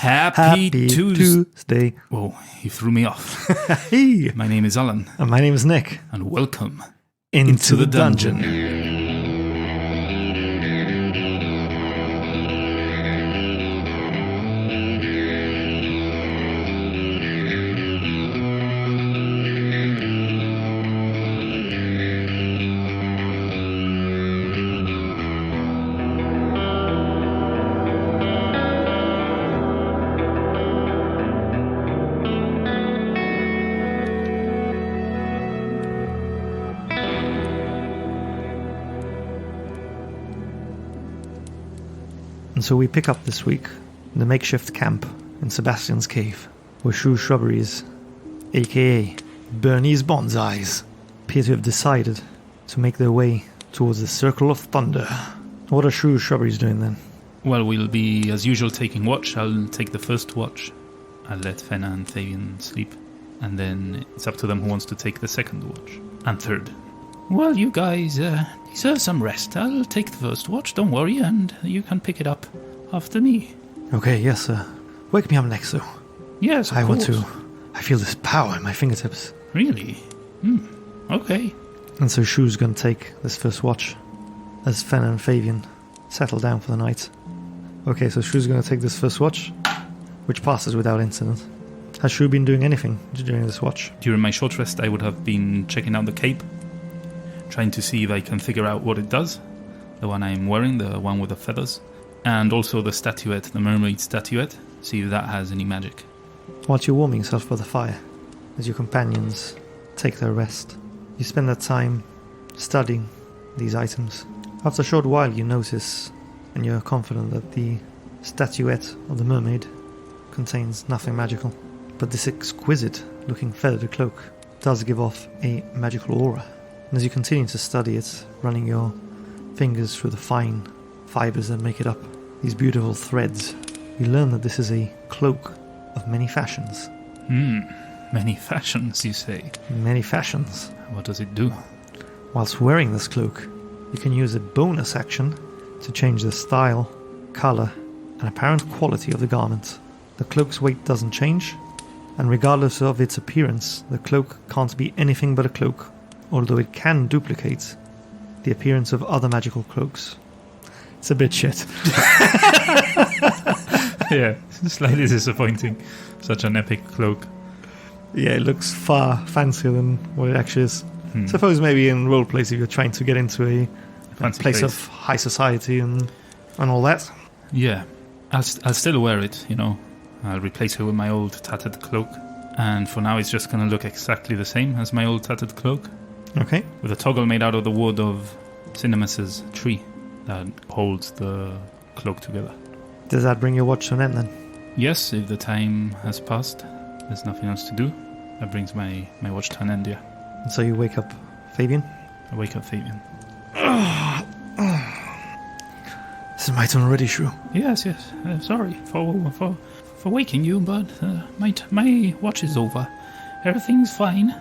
Happy Tuesday. Whoa, you threw me off. Hey. My name is Alan. And my name is Nick. And welcome into the dungeon. And so we pick up this week in the makeshift camp in Sebastian's cave, where Shrubberies, aka Bernie's Bonsais, appear to have decided to make their way towards the Circle of Thunder. What are Shrubberies doing then? Well, we'll be, as usual, taking watch. I'll take the first watch. I'll let Fenna and Fabian sleep. And then it's up to them who wants to take the second watch. And third. Well, you guys deserve some rest. I'll take the first watch, don't worry, and you can pick it up after me. Okay, yes, sir. Wake me up next, though. Yes, of course. I feel this power in my fingertips. Really? Okay. And so Shrew's going to take this first watch as Fenna and Fabian settle down for the night. Okay, so Shrew's going to take this first watch, which passes without incident. Has Shrew been doing anything during this watch? During my short rest, I would have been checking out the cape, trying to see if I can figure out what it does. The one I'm wearing, the one with the feathers. And also the statuette, the mermaid statuette. See if that has any magic. Whilst you're warming yourself by the fire, as your companions take their rest, you spend that time studying these items. After a short while you notice, and you're confident that the statuette of the mermaid contains nothing magical. But this exquisite looking feathered cloak does give off a magical aura. And as you continue to study it, running your fingers through the fine fibers that make it up, these beautiful threads, you learn that this is a cloak of many fashions. Many fashions, you say? Many fashions. What does it do? Whilst wearing this cloak, you can use a bonus action to change the style, colour, and apparent quality of the garment. The cloak's weight doesn't change, and regardless of its appearance, the cloak can't be anything but a cloak, although it can duplicate the appearance of other magical cloaks. It's a bit shit. Yeah, slightly disappointing. Such an epic cloak. Yeah, it looks far fancier than what it actually is. Suppose maybe in roleplays if you're trying to get into a place of high society and all that. Yeah, I'll still wear it, you know. I'll replace it with my old tattered cloak. And for now it's just going to look exactly the same as my old tattered cloak. Okay. With a toggle made out of the wood of Cinemas's tree that holds the cloak together. Does that bring your watch to an end then? Yes, if the time has passed, there's nothing else to do. That brings my watch to an end, yeah. And so you wake up Fabian? I wake up Fabian. This is my turn already, Shrew. Yes. Sorry for waking you, but my watch is over. Everything's fine.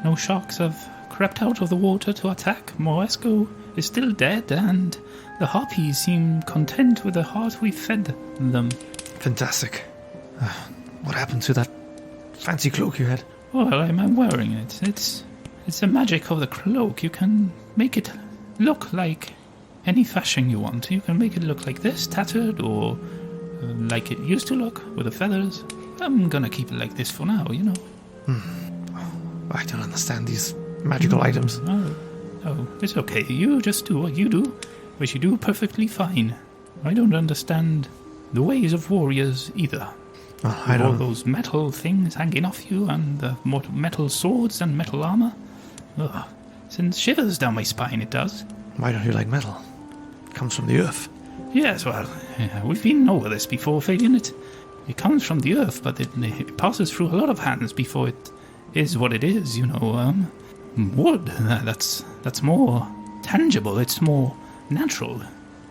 No sharks have crept out of the water to attack. Moesco is still dead, and the harpies seem content with the heart we fed them. Fantastic. What happened to that fancy cloak you had? Well, I'm wearing it. It's the magic of the cloak. You can make it look like any fashion you want. You can make it look like this, tattered, or like it used to look, with the feathers. I'm gonna keep it like this for now, you know. I don't understand these magical items. Oh, it's okay. You just do what you do, which you do perfectly fine. I don't understand the ways of warriors either. I don't. All those metal things hanging off you, and the metal swords and metal armor. Ugh. Sends shivers down my spine, it does. Why don't you like metal? It comes from the earth. Yes, well, we've been over this before, Fabian. It comes from the earth, but it passes through a lot of hands before it is what it is, you know. Wood, that's more tangible, it's more natural.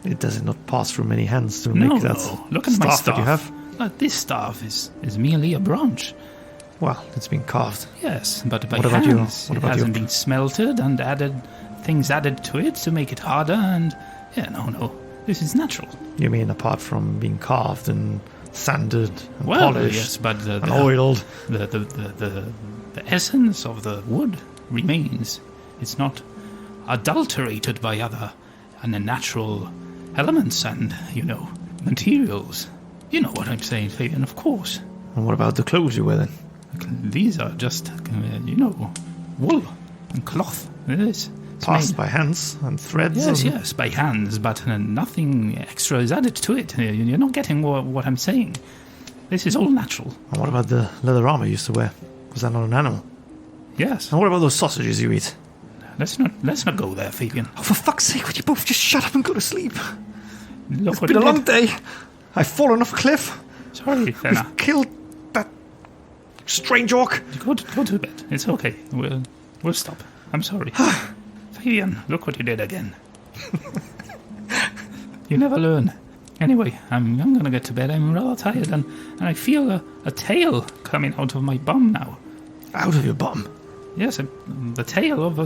It does not pass through many hands to make that look at my staff that you have. This staff is merely a branch. Well, it's been carved. Yes, but by hands. It hasn't been smelted and things added to it to make it harder, and no, this is natural. You mean apart from being carved and sanded and Well, polished yes, but and oiled. the essence of the wood remains. It's not adulterated by other unnatural elements and, materials. You know what I'm saying, Fabian, of course. And what about the clothes you wear then? These are just, wool and cloth. It is. It's Passed made- by hands and threads. Yes, by hands, but nothing extra is added to it. You're not getting what I'm saying. This is all natural. And what about the leather armor you used to wear? Was that not an animal? Yes. And what about those sausages you eat? Let's not go there, Fabian. Oh, for fuck's sake, would you both just shut up and go to sleep? Look It's what been a you long did. day. I've fallen off a cliff. Sorry, Fenna. We've killed that strange orc. Go to bed. It's okay. We'll stop. I'm sorry. Fabian, look what you did again. You never learn. Anyway, I'm gonna get to bed. I'm rather tired, and I feel a tail coming out of my bum now. Out of your bum. Yes, the tail of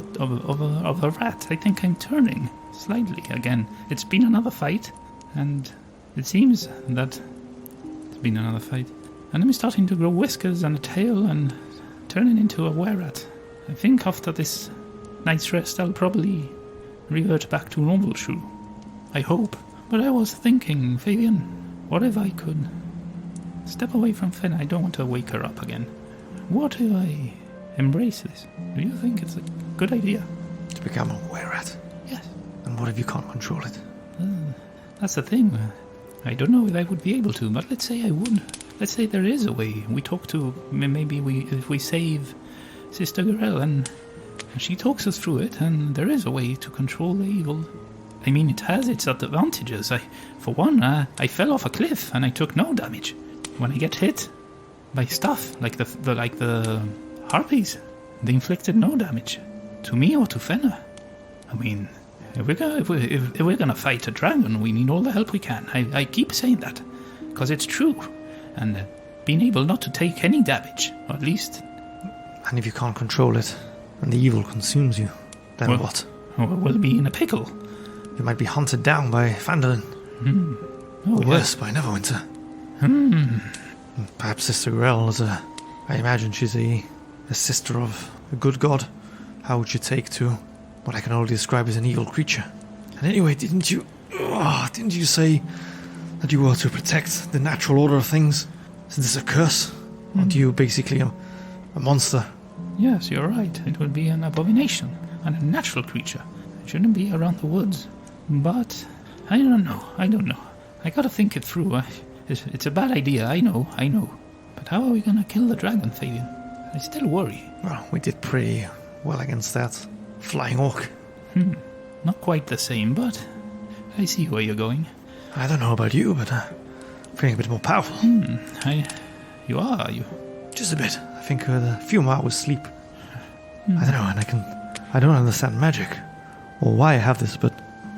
a rat. I think I'm turning slightly again. It's been another fight, and it seems that it's been another fight. And I'm starting to grow whiskers and a tail and turning into a were-rat. I think after this night's rest I'll probably revert back to normal Shrew. I hope. But I was thinking, Fabian, what if I could step away from Fenna? I don't want to wake her up again. What if I embrace this? Do you think it's a good idea? To become a were-rat. Yes. And what if you can't control it? That's the thing. I don't know if I would be able to, but let's say I would. Let's say there is a way. We talk to, if we save Sister Gorel and she talks us through it, and there is a way to control the evil. I mean, it has its advantages. For one, I fell off a cliff and I took no damage. When I get hit by stuff like the harpies, they inflicted no damage to me or to Fenna. I mean, if we're gonna fight a dragon, we need all the help we can. I keep saying that because it's true, and being able not to take any damage, or at least. And if you can't control it, and the evil consumes you, then what? We'll be in a pickle. You might be hunted down by Fandolin. Oh, Or worse, by Neverwinter. Perhaps Sister Gorel is I imagine she's a sister of a good god. How would you take to what I can only describe as an evil creature? And anyway, didn't you say that you were to protect the natural order of things? Is this a curse? Aren't you basically a monster? Yes, you're right. It would be an abomination and a natural creature. It shouldn't be around the woods. But I don't know. I gotta think it through. It's a bad idea, I know. But how are we gonna kill the dragon, Fabian? I still worry. Well, we did pretty well against that flying orc. Not quite the same, but I see where you're going. I don't know about you, but feeling a bit more powerful. You are you? Just a bit. I think with a few more hours sleep. I don't know, and I don't understand magic or why I have this, but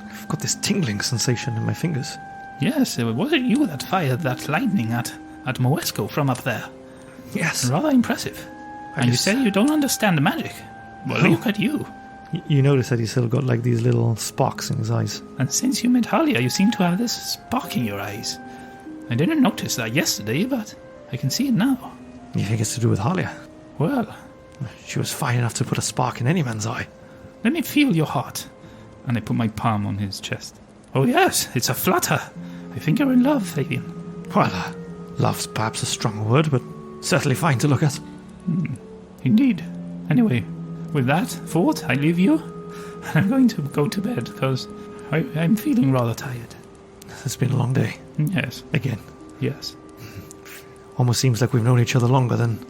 I've got this tingling sensation in my fingers. Yes, was it you that fired that lightning at Moesco from up there? Yes. Rather impressive. And you say you don't understand magic. Well, look at you. You notice that he's still got like these little sparks in his eyes. And since you met Halia, you seem to have this spark in your eyes. I didn't notice that yesterday, but I can see it now. You think it's to do with Halia? Well, She was fine enough to put a spark in any man's eye. let me feel your heart. And I put my palm on his chest. Oh yes, it's a flutter. I think you're in love, Fabian. Well, love's perhaps a strong word, but certainly fine to look at. Indeed. Anyway, with that thought, I leave you. And I'm going to go to bed, because I'm feeling rather tired. It's been a long day. Yes. Again. Yes. Almost seems like we've known each other longer than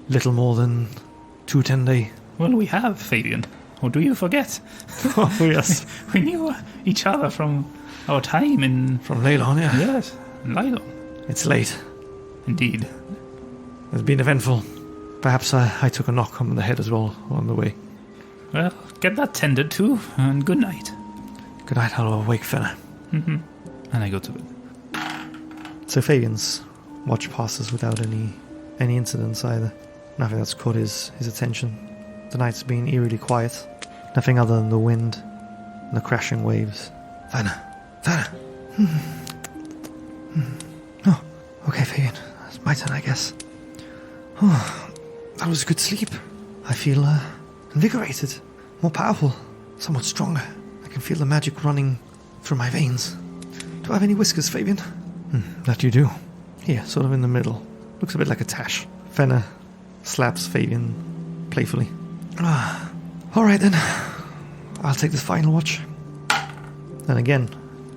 little more than 2 10-day. Well, we have, Fabian. Or do you forget? Oh, yes. We knew each other from our time in... From Leylon, yeah. Yes, Lylon. It's late. Indeed. It's been eventful. Perhaps I took a knock on the head as well on the way. Well, get that tended to, and good night. Good night, I'll wake Fenna. And I go to bed. So Fabian's watch passes without any incidents either. Nothing that's caught his attention. The night's been eerily quiet. Nothing other than the wind and the crashing waves. Fenna! Oh, Okay, Fabian. It's my turn, I guess. Oh, that was a good sleep. I feel invigorated, more powerful, somewhat stronger. I can feel the magic running through my veins. Do I have any whiskers, Fabian? That you do. Here, sort of in the middle. Looks a bit like a tash. Fenna slaps Fabian playfully. Alright then. I'll take this final watch. Then again,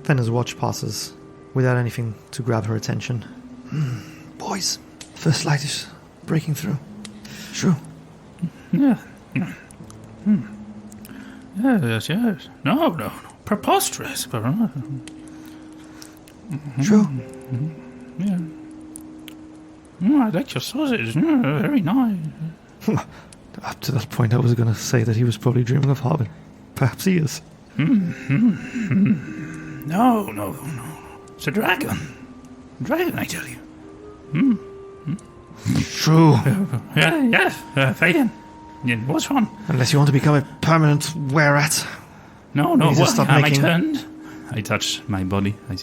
Fenna's watch passes without anything to grab her attention. Boys, first light is breaking through. Shrew. Yeah. Yes. No. Preposterous. Shrew. Yeah. I like your sausage. Very nice. Up to that point, I was going to say that he was probably dreaming of Harbin. Perhaps he is. No. It's a dragon. Dragon, I tell you. True. Yeah. Fabian. Yeah, what's wrong? Unless you want to become a permanent wererat. No. Please just stop am making- I turned? I touch my body. I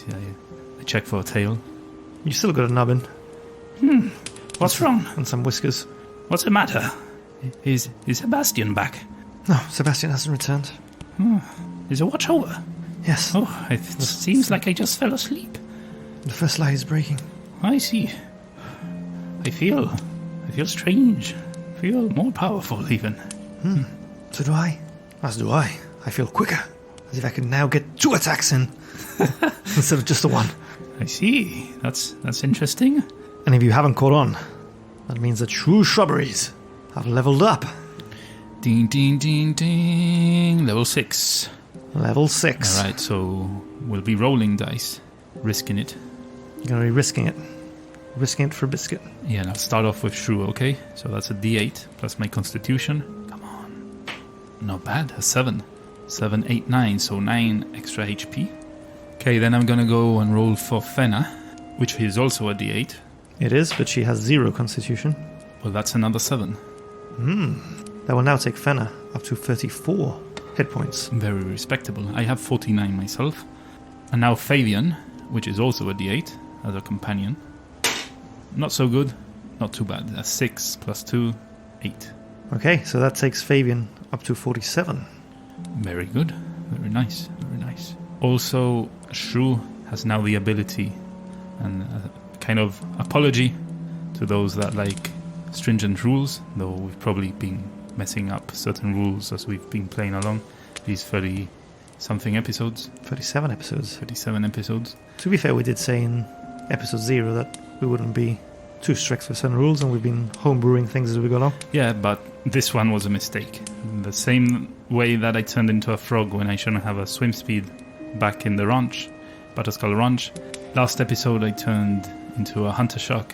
check for a tail. You still got a nubbin. What's wrong? And some whiskers. What's the matter? Is Sebastian back? No, Sebastian hasn't returned. Is the watch over? Yes, Oh, it seems like I just fell asleep. the first light is breaking. I see. I feel strange. I feel more powerful even. So do I. As do I. I feel quicker. As if I can now get 2 attacks in. Instead of just the 1. I see. That's interesting. And if you haven't caught on, that means that Shrew Shrubberies have leveled up. Ding. Level 6. Level 6. Alright, so we'll be rolling dice. Risking it. You're going to be risking it. Risking it for a biscuit. Yeah, and I'll start off with Shrew, okay? So that's a d8 plus my constitution. Come on. Not bad. A 7. 7, 8, 9. So 9 extra HP. Okay, then I'm gonna go and roll for Fenna, which is also a d8. It is, but she has 0 constitution. Well, that's another 7. That will now take Fenna up to 34 hit points. Very respectable. I have 49 myself. And now Fabian, which is also a d8 as a companion. Not so good. Not too bad. A 6 plus 2, 8. Okay, so that takes Fabian up to 47. Very good. Very nice. Also, Shrew has now the ability, and a kind of apology to those that like stringent rules, though we've probably been messing up certain rules as we've been playing along these 30-something episodes. 37 episodes. 37 episodes. To be fair, we did say in episode 0 that we wouldn't be too strict with certain rules, and we've been homebrewing things as we go along. Yeah, but this one was a mistake. The same way that I turned into a frog when I shouldn't have a swim speed back in the ranch, Butterskull Ranch. Last episode I turned into a hunter shark,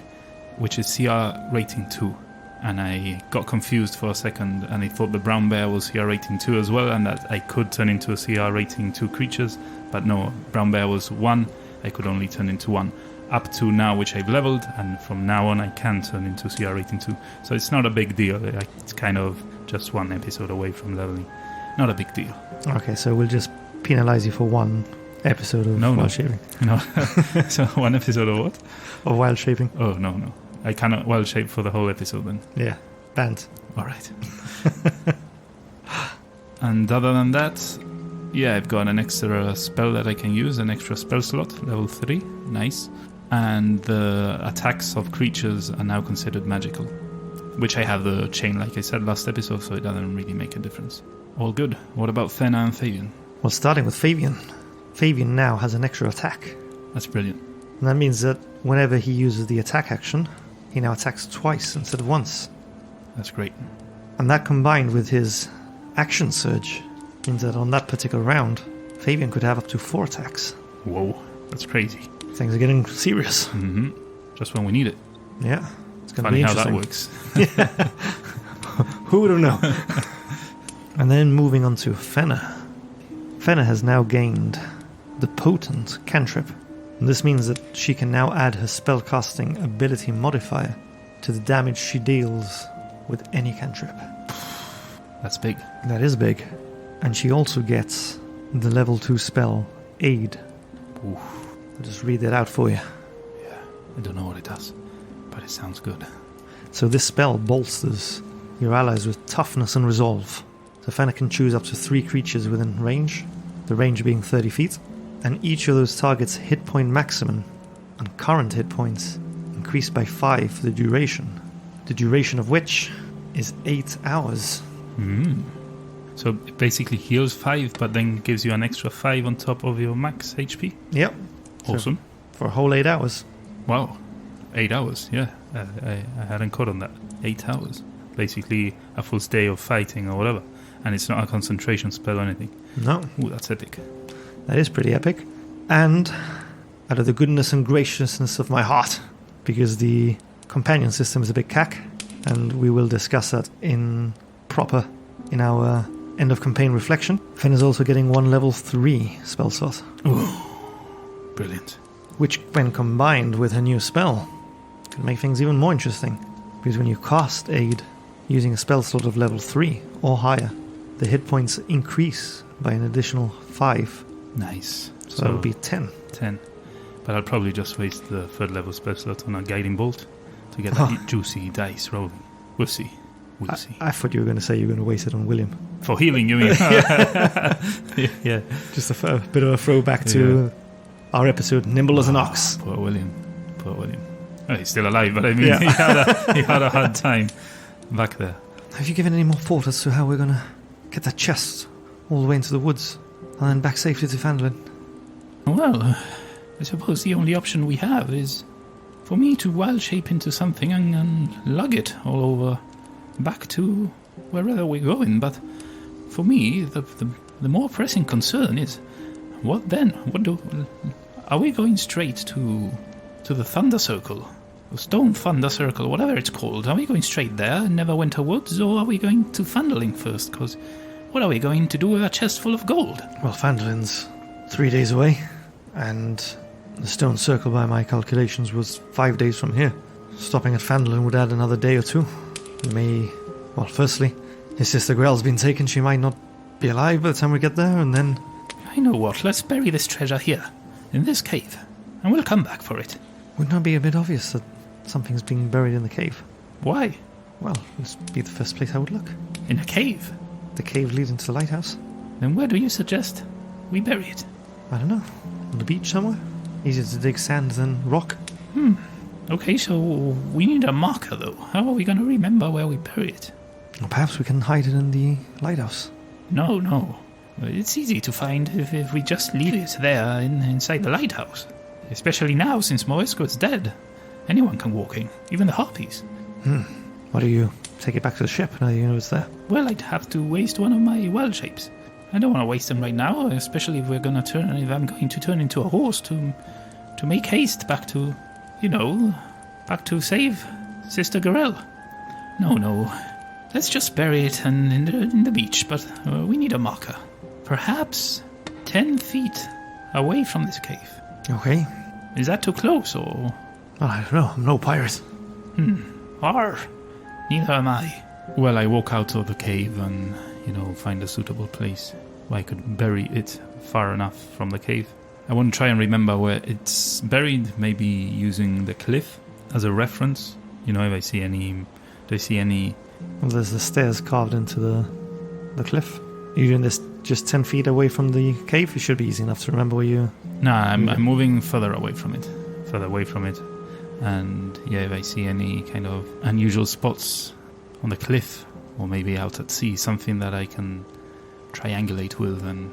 which is CR rating 2. And I got confused for a second, and I thought the brown bear was CR rating 2 as well, and that I could turn into a CR rating 2 creatures. But no, brown bear was 1. I could only turn into 1. Up to now, which I've leveled, and from now on I can turn into CR rating 2. So it's not a big deal. It's kind of just 1 episode away from leveling. Not a big deal. Okay, so we'll just penalize you for 1 episode of wild shaping. No. So 1 episode of what? Of wild shaping. Oh, no. I cannot wild shape for the whole episode then. Yeah, banned. Alright. And other than that, yeah, I've got an extra spell that I can use, an extra spell slot, level 3. Nice. And the attacks of creatures are now considered magical, which I have the chain, like I said last episode, so it doesn't really make a difference. All good. What about Fenna and Fabian? Well, starting with Fabian. Fabian now has an extra attack. That's brilliant. And that means that whenever he uses the attack action, he now attacks twice instead of once. That's great. And that combined with his action surge means that on that particular round, Fabian could have up to 4 attacks. Whoa, that's crazy. Things are getting serious. Mm-hmm. Just when we need it. Yeah. It's going to Funny be how that interesting. works. Who would have known? And then moving on to Fenna. Fenna has now gained the potent cantrip. And this means that she can now add her spellcasting ability modifier to the damage she deals with any cantrip. That's big. That is big. And she also gets the level 2 spell Aid. Oof. I'll just read that out for you. Yeah. I don't know what it does, but it sounds good. So this spell bolsters your allies with toughness and resolve. So Fenna can choose up to 3 creatures within range, the range being 30 feet, and each of those targets' hit point maximum and current hit points increased by 5 for the duration of which is 8 hours. So it basically heals 5, but then gives you an extra 5 on top of your max HP? Yep. Awesome. So for a whole 8 hours. Wow. 8 hours, yeah. I hadn't caught on that. 8 hours. Basically a full day of fighting or whatever. And it's not a concentration spell or anything. No. Ooh, that's epic. That is pretty epic. And out of the goodness and graciousness of my heart, because the companion system is a bit cack, and we will discuss that in our end of campaign reflection, Fenn is also getting 1 level 3 spell slot. Ooh, brilliant. Which, when combined with her new spell, can make things even more interesting. Because when you cast Aid using a spell slot of level 3 or higher, the hit points increase by an additional 5. Nice. So that would be 10. 10. But I'll probably just waste the 3rd level spell slot on a guiding bolt to get that juicy dice rolling. We'll see. We'll see. I thought you were going to say you were going to waste it on William. For healing, you mean? Yeah. Just a bit of a throwback to our episode, Nimble as an Ox. Poor William. Oh, he's still alive, but I mean, he had a hard time back there. Have you given any more thought as to how we're going to get that chest all the way into the woods and then back safely to Fandolin? Well, I suppose the only option we have is for me to wild shape into something and lug it all over back to wherever we're going. But for me, the more pressing concern is, what then? Are we going straight to the Thunder Circle? Or Stone Thunder Circle, whatever it's called. Are we going straight there in Neverwinter Woods, or are we going to Fandolin first? Because what are we going to do with a chest full of gold? Well, Fandolin's 3 days away, and the Stone Circle, by my calculations, was 5 days from here. Stopping at Fandolin would add another day or 2. Firstly, his sister Grell's been taken. She might not be alive by the time we get there, and then... I know what. Let's bury this treasure here, in this cave, and we'll come back for it. Wouldn't it be a bit obvious that something's being buried in the cave? Why? Well, this would be the first place I would look. In a cave? The cave leading to the lighthouse. Then where do you suggest we bury it? I don't know. On the beach somewhere? Easier to dig sand than rock. Okay, so we need a marker, though. How are we going to remember where we bury it? Or perhaps we can hide it in the lighthouse. No. It's easy to find if we just leave it there inside the lighthouse. Especially now, since Moesco's dead. Anyone can walk in, even the harpies. Why do you take it back to the ship now that you know it's there? Well, I'd have to waste one of my wild shapes. I don't want to waste them right now, especially if I'm going to turn into a horse to make haste back to save Sister Garel. No. Let's just bury it in the beach, but we need a marker. Perhaps 10 feet away from this cave. Okay. Is that too close, or...? Well, I don't know. I'm no pirate. Neither am I. Well, I walk out of the cave and, find a suitable place where I could bury it far enough from the cave. I want to try and remember where it's buried, maybe using the cliff as a reference. If I see any... Do I see any... Well, there's the stairs carved into the cliff. You're doing this just 10 feet away from the cave? It should be easy enough to remember where you... Nah, I'm moving further away from it. And, if I see any kind of unusual spots on the cliff, or maybe out at sea, something that I can triangulate with and,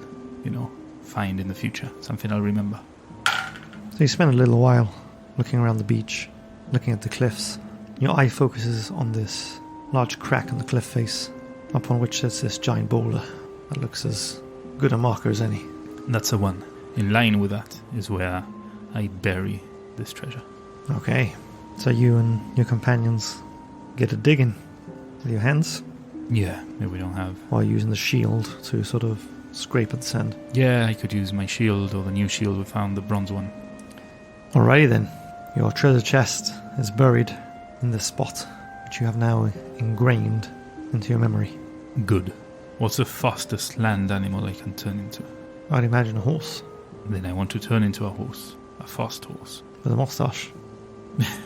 find in the future. Something I'll remember. So you spend a little while looking around the beach, looking at the cliffs. Your eye focuses on this large crack in the cliff face, upon which sits this giant boulder that looks as good a marker as any. That's the one. In line with that is where I bury this treasure. Okay. So you and your companions get a digging with your hands? Yeah, maybe we don't have... While using the shield to sort of scrape at the sand? Yeah, I could use my shield or the new shield we found, the bronze one. Alrighty then. Your treasure chest is buried in this spot, which you have now ingrained into your memory. Good. What's the fastest land animal I can turn into? I'd imagine a horse. Then I want to turn into a horse. A fast horse. With a moustache.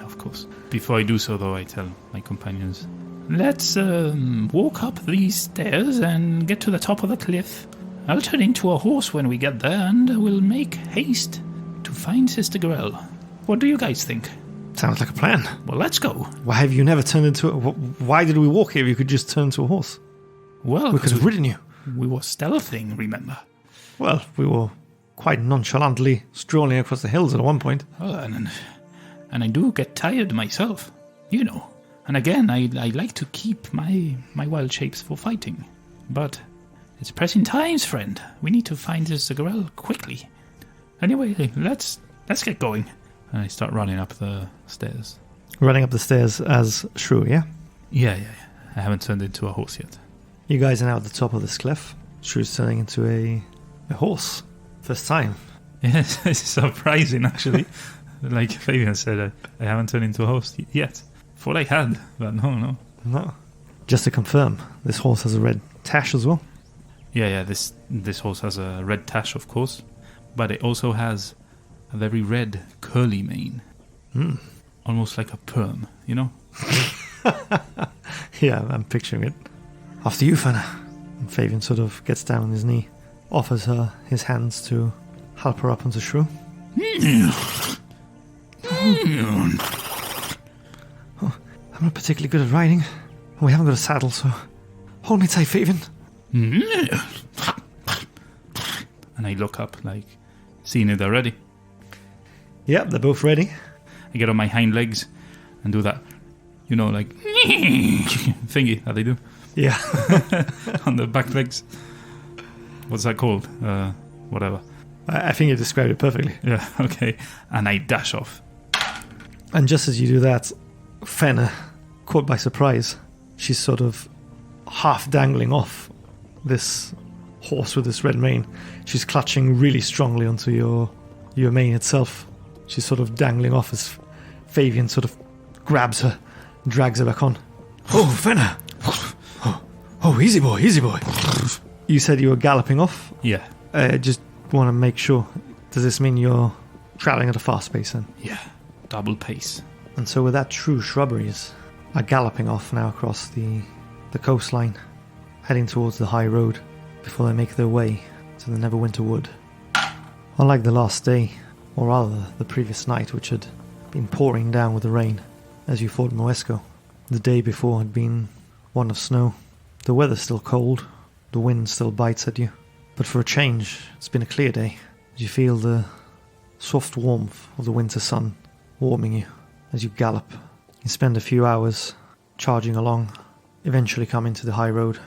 Of course. Before I do so, though, I tell my companions, let's walk up these stairs and get to the top of the cliff. I'll turn into a horse when we get there, and we'll make haste to find Sister Gorel. What do you guys think? Sounds like a plan. Well, let's go. Why have you never turned into why did we walk here if you could just turn into a horse? Well, We could have ridden you. we were stealthing, remember? Well, we were quite nonchalantly strolling across the hills at one point. Oh, and I do get tired myself, you know. And again, I like to keep my wild shapes for fighting. But it's pressing times, friend. We need to find this Gorel quickly. Anyway, let's get going. And I start running up the stairs. Running up the stairs as Shrew, yeah? Yeah. I haven't turned into a horse yet. You guys are now at the top of this cliff. Shrew's turning into a horse. First time. Yes, it's surprising, actually. Like Fabian said, I haven't turned into a horse yet. Thought I had, but no. No. Just to confirm, this horse has a red tash as well? Yeah, this horse has a red tash, of course. But it also has a very red, curly mane. Almost like a perm, you know? Yeah, I'm picturing it. After you, Fenna. And Fabian sort of gets down on his knee, offers her his hands to help her up onto Shrew. Oh, I'm not particularly good at riding. We haven't got a saddle, so hold me tight, Fabian. And I look up, like, seeing it already. Yep, they're both ready. I get on my hind legs and do that, you know, like, thingy that they do. Yeah. On the back legs. What's that called? Whatever. I think you described it perfectly. Yeah, okay. And I dash off. And just as you do that, Fenna, caught by surprise, she's sort of half dangling off this horse with this red mane. She's clutching really strongly onto your mane itself. She's sort of dangling off as Fabian sort of grabs her, drags her back on. Oh, Fenna! Oh, easy boy. You said you were galloping off? Yeah. Just want to make sure. Does this mean you're travelling at a fast pace then? Yeah. Double pace. And so with that, true Shrubberies are galloping off now across the coastline, heading towards the high road before they make their way to the Neverwinter Wood. Unlike the last day, or rather the previous night, which had been pouring down with the rain as you fought Moesco, the day before had been one of snow. The weather's still cold, the wind still bites at you, but for a change, it's been a clear day. You feel the soft warmth of the winter sun warming you as you gallop. You spend a few hours charging along, eventually coming to the high road,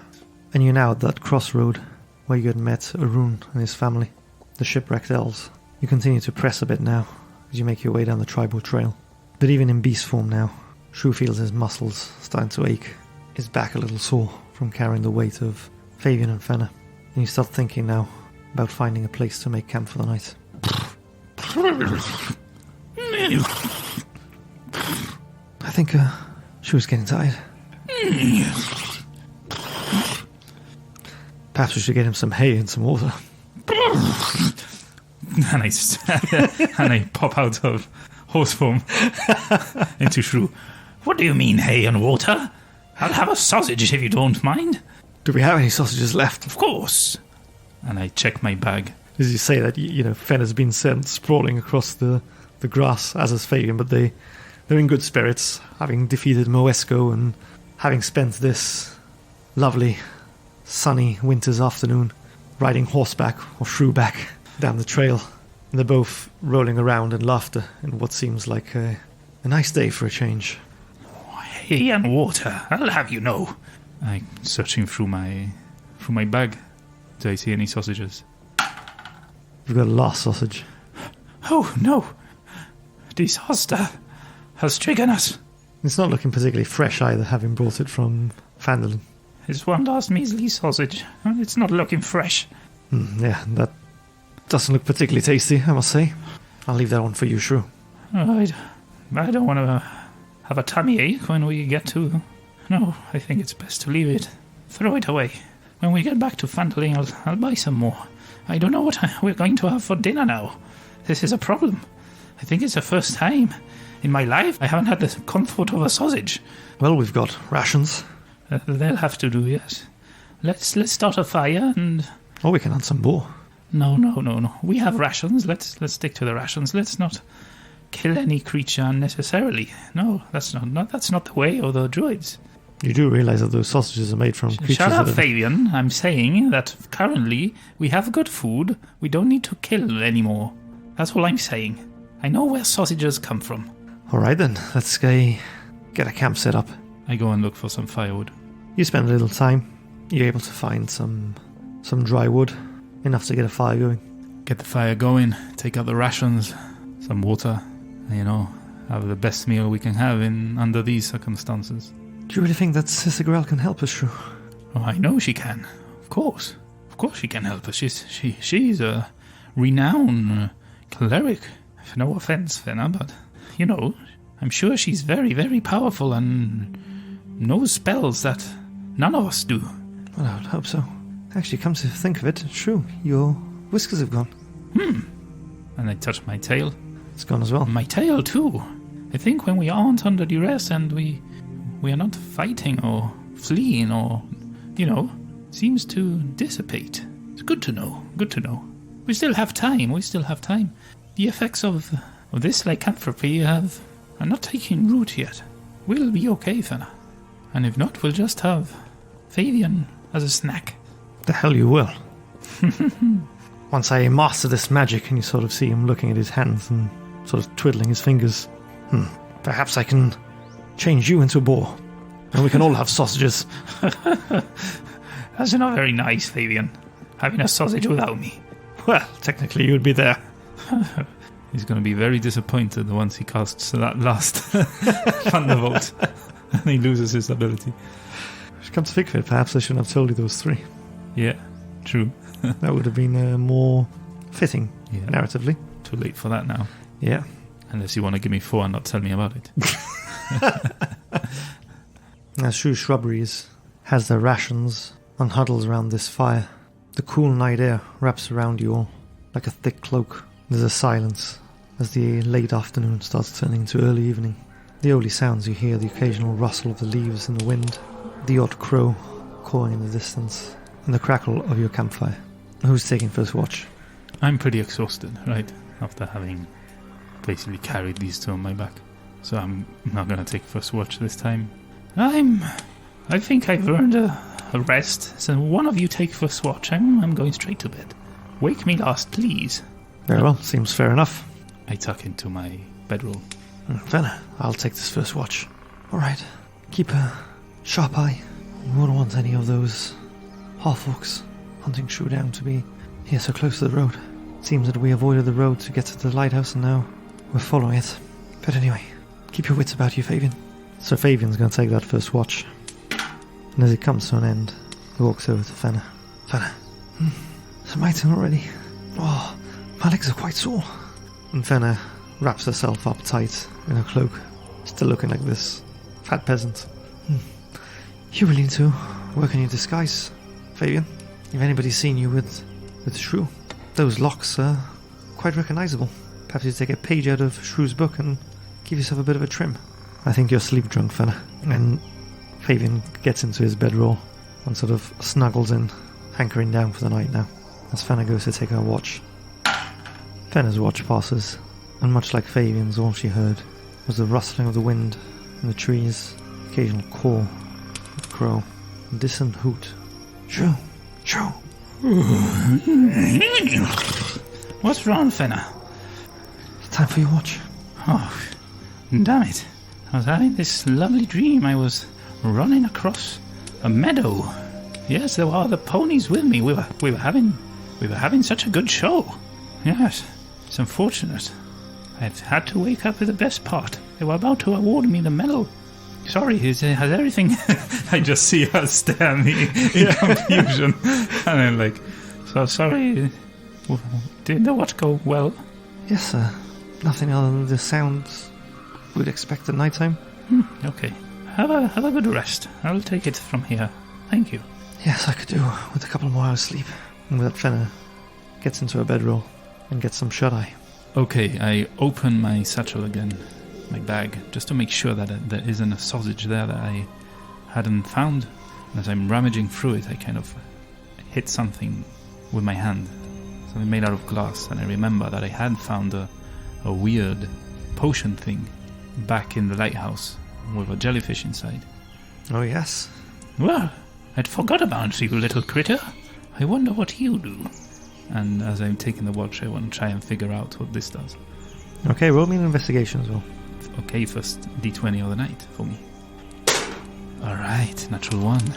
and you're now at that crossroad where you had met Arun and his family, the shipwrecked elves. You continue to press a bit now as you make your way down the tribal trail, but even in beast form now, Shrew feels his muscles starting to ache, his back a little sore from carrying the weight of Fabian and Fenna, and you start thinking now about finding a place to make camp for the night. I think Shrew's getting tired. Perhaps we should get him some hay and some water. And I pop out of horse form into Shrew. What do you mean, hay and water? I'll have a sausage if you don't mind. Do we have any sausages left? Of course. And I check my bag. As you say that, Fenna's been sent sprawling across the grass, as has Fabian, but they're in good spirits, having defeated Moesco and having spent this lovely, sunny winter's afternoon riding horseback or shrewback down the trail. And they're both rolling around in laughter in what seems like a nice day for a change. Hay and water, I'll have you know. I'm searching through my bag. Do I see any sausages? You've got a last sausage. Oh, no. Disaster has stricken us. It's not looking particularly fresh either, having brought it from Fandolin. It's one last measly sausage, and it's not looking fresh. Yeah, that doesn't look particularly tasty, I must say. I'll leave that one for you, Shrew. I don't want to have a tummy ache when we get to... No, I think it's best to leave it. Throw it away. When we get back to Fandolin, I'll buy some more. I don't know what we're going to have for dinner now. This is a problem. I think it's the first time In my life, I haven't had the comfort of a sausage. Well, we've got rations. They'll have to do, yes. Let's start a fire and... Or we can hunt some boar. No. We have rations. Let's stick to the rations. Let's not kill any creature unnecessarily. No, that's not the way of the druids. You do realize that those sausages are made from creatures Shut up, that Fabian. I'm saying that currently we have good food. We don't need to kill anymore. That's all I'm saying. I know where sausages come from. Alright then, let's get a camp set up. I go and look for some firewood. You spend a little time. You're able to find some dry wood. Enough to get a fire going. Get the fire going, take out the rations, some water, and, have the best meal we can have under these circumstances. Do you really think that Sister Grell can help us, Shrew? Oh, I know she can. Of course she can help us. She's a renowned cleric. No offense, Fenna, but, I'm sure she's very, very powerful and knows spells that none of us do. Well, I would hope so. Actually, come to think of it, Shrew, your whiskers have gone. And I touch my tail. It's gone as well. My tail, too. I think when we aren't under duress and we are not fighting or fleeing or, seems to dissipate. It's good to know. We still have time. The effects of this lycanthropy are not taking root yet. We'll be okay, Fenna. And if not, we'll just have Fabian as a snack. The hell you will. Once I master this magic, and you sort of see him looking at his hands and sort of twiddling his fingers. Perhaps I can change you into a boar, and we can all have sausages. That's not very nice, Fabian. Having a sausage without me. Well, technically you would be there. He's going to be very disappointed once he casts that last Thunderbolt and he loses his ability. Come to think of it, perhaps I shouldn't have told you those 3. Yeah, true. That would have been more fitting, narratively. Too late for that now. Yeah. Unless you want to give me 4 and not tell me about it. As Shrubberies has their rations and huddles around this fire, the cool night air wraps around you all like a thick cloak. There's a silence as the late afternoon starts turning into early evening. The only sounds you hear, the occasional rustle of the leaves in the wind, the odd crow cawing in the distance, and the crackle of your campfire. Who's taking first watch? I'm pretty exhausted, right? After having basically carried these 2 on my back. So I'm not going to take first watch this time. I think I've earned a rest. So one of you take first watch. I'm going straight to bed. Wake me last, please. Very well, seems fair enough. I tuck into my bedroll. Fair, I'll take this first watch. Alright, keep a sharp eye. We won't want any of those half-orcs hunting Shrew down to be here so close to the road. Seems that we avoided the road to get to the lighthouse and now we're following it. But anyway, keep your wits about you, Fabian. So Fabian's going to take that first watch. And as it comes to an end, he walks over to Fenna. Fenna, it's my turn already. Oh, my legs are quite sore. And Fenna wraps herself up tight in her cloak, still looking like this fat peasant. You really need to work on your disguise, Fabian. If anybody's seen you with Shrew, those locks are quite recognizable. Perhaps you take a page out of Shrew's book and give yourself a bit of a trim. I think you're sleep drunk, Fenna. And Fabian gets into his bedroll and sort of snuggles in, hankering down for the night now, as Fenna goes to take her watch. Fenna's watch passes, and much like Fabian's, all she heard was the rustling of the wind in the trees, occasional caw, crow, and distant hoot. Shrew! Shrew! What's wrong, Fenna? It's time for your watch. Oh, damn it. I was having this lovely dream. I was running across a meadow. Yes, there were other ponies with me. We were having such a good show. Yes, it's unfortunate. I had to wake up with the best part. They were about to award me the medal. Sorry, has everything... I just see her stare at me in confusion. And I'm so sorry. Did the watch go well? Yes, sir. Nothing other than the sounds we'd expect at night time. Okay. Have a good rest. I'll take it from here. Thank you. Yes, I could do with a couple more hours sleep. And with that, Fenna gets into her bedroll and gets some shut-eye. Okay, I open my satchel again my bag, just to make sure that there isn't a sausage there that I hadn't found. And as I'm rummaging through it, I kind of hit something with my hand. Something made out of glass, and I remember that I had found a weird potion thing back in the lighthouse with a jellyfish inside. Oh, yes. Well, I'd forgot about you, little critter. I wonder what you do. And as I'm taking the watch, I want to try and figure out what this does. Okay, roll me an investigation as well. Okay, first D20 of the night for me. Alright, natural 1.